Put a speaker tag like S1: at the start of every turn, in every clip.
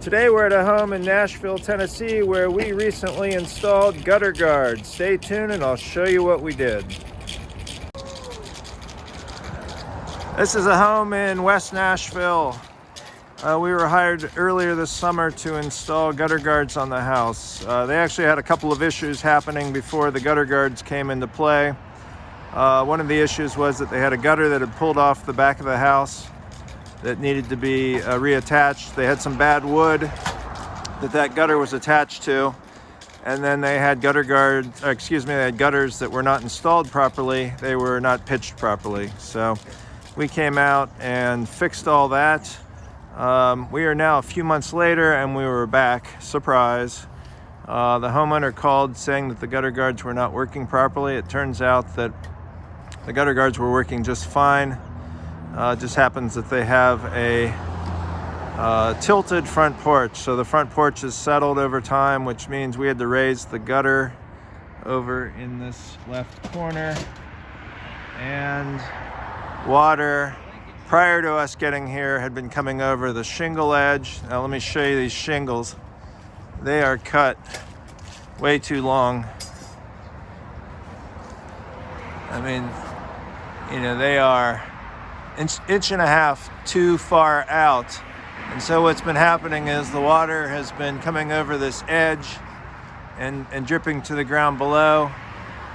S1: Today we're at a home in Nashville, Tennessee, where we recently installed gutter guards. Stay tuned and I'll show you what we did. This is a home in West Nashville. We were hired earlier this summer to install gutter guards on the house. They actually had a couple of issues happening before the gutter guards came into play. One of the issues was that they had a gutter that had pulled off the back of the house that needed to be reattached. They had some bad wood that gutter was attached to, and then they had they had gutters that were not installed properly. They were not pitched properly. So we came out and fixed all that. We are now a few months later and we were back. Surprise. The homeowner called saying that the gutter guards were not working properly. It turns out that the gutter guards were working just fine. It just happens that they have a tilted front porch. So the front porch is settled over time, which means we had to raise the gutter over in this left corner. And water, prior to us getting here, had been coming over the shingle edge. Now let me show you these shingles. They are cut way too long. I mean, they are inch and a half too far out. And so what's been happening is the water has been coming over this edge and dripping to the ground below.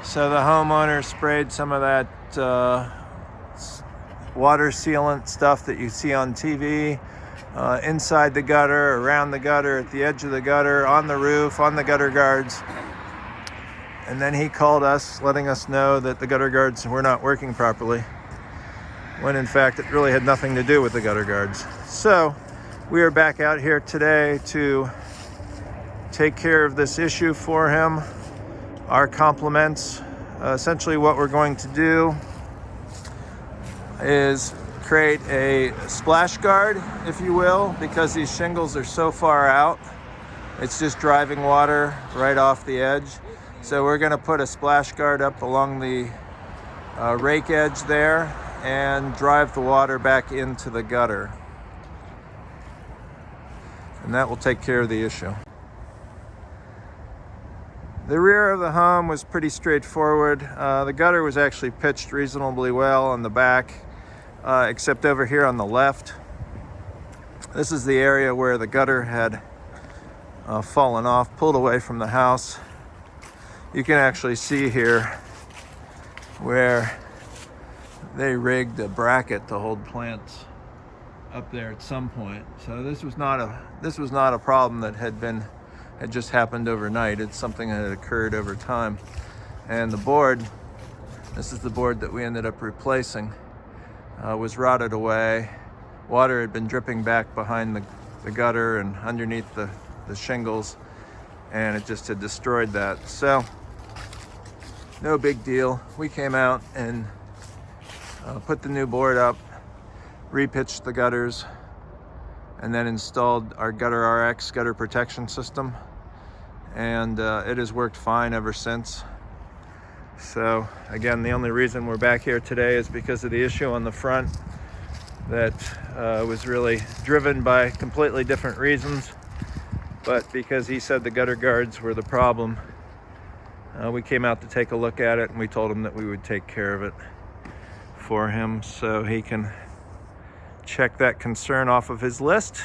S1: So the homeowner sprayed some of that water sealant stuff that you see on TV inside the gutter, around the gutter, at the edge of the gutter, on the roof, on the gutter guards. And then he called us, letting us know that the gutter guards were not working properly, when in fact it really had nothing to do with the gutter guards. So we are back out here today to take care of this issue for him. Our compliments. Essentially what we're going to do is create a splash guard, if you will, because these shingles are so far out. It's just driving water right off the edge. So we're going to put a splash guard up along the rake edge there and drive the water back into the gutter. And that will take care of the issue. The rear of the home was pretty straightforward. The gutter was actually pitched reasonably well on the back, except over here on the left. This is the area where the gutter had fallen off, pulled away from the house. You can actually see here where they rigged a bracket to hold plants up there at some point. So this was not a problem that had just happened overnight. It's something that had occurred over time. And the board, this is the board that we ended up replacing, was rotted away. Water had been dripping back behind the gutter and underneath the shingles, and it just had destroyed that. So no big deal. We came out and put the new board up, repitched the gutters, and then installed our Gutter RX gutter protection system. And it has worked fine ever since. So again, the only reason we're back here today is because of the issue on the front that was really driven by completely different reasons. But because he said the gutter guards were the problem, we came out to take a look at it, and we told him that we would take care of it for him so he can check that concern off of his list.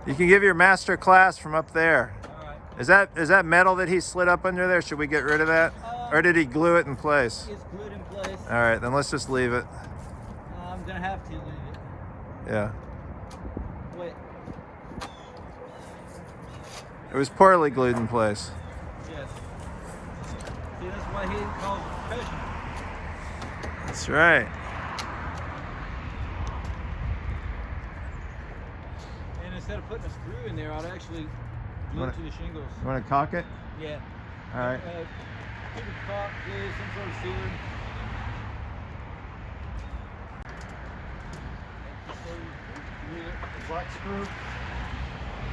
S1: You can give your master class from up there.
S2: All right.
S1: Is that metal that he slid up under there? Should we get rid of that? Or did he glue it in place?
S2: It's glued in place.
S1: All right, then let's just leave it.
S2: I'm gonna have to leave it.
S1: Yeah.
S2: Wait.
S1: It was poorly glued in place.
S2: Yes. See, that's why he calls it professional.
S1: That's right.
S2: And instead of putting a screw in there, I'd actually glue it to the shingles.
S1: You want to caulk it?
S2: Yeah.
S1: All right.
S2: Keep it caulk, glue, some sort of sealer.
S1: Black screw.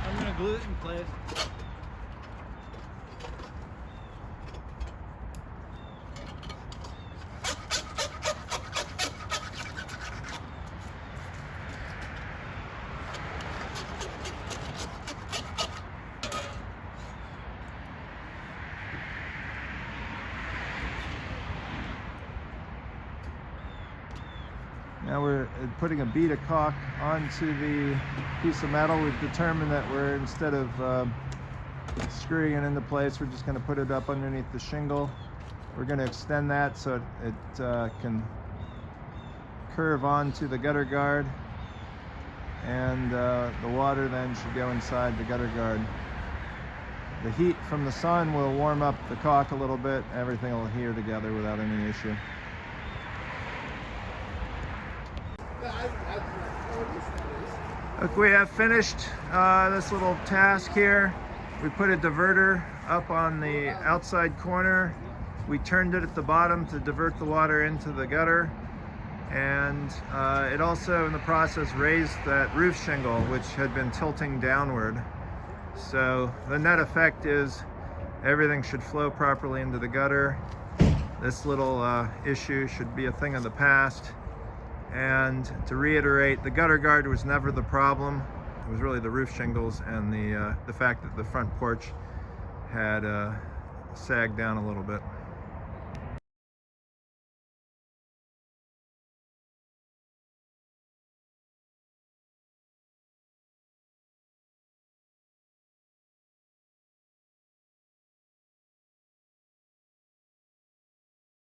S2: I'm gonna glue it in place.
S1: Now we're putting a bead of caulk onto the piece of metal. We've determined that we're, instead of screwing it into place, we're just going to put it up underneath the shingle. We're going to extend that so it can curve onto the gutter guard, and the water then should go inside the gutter guard. The heat from the sun will warm up the caulk a little bit. Everything will adhere together without any issue. Look, we have finished this little task here. We put a diverter up on the outside corner. We turned it at the bottom to divert the water into the gutter. And it also, in the process, raised that roof shingle, which had been tilting downward. So the net effect is everything should flow properly into the gutter. This little issue should be a thing of the past. And to reiterate, the gutter guard was never the problem. It was really the roof shingles and the fact that the front porch had sagged down a little bit.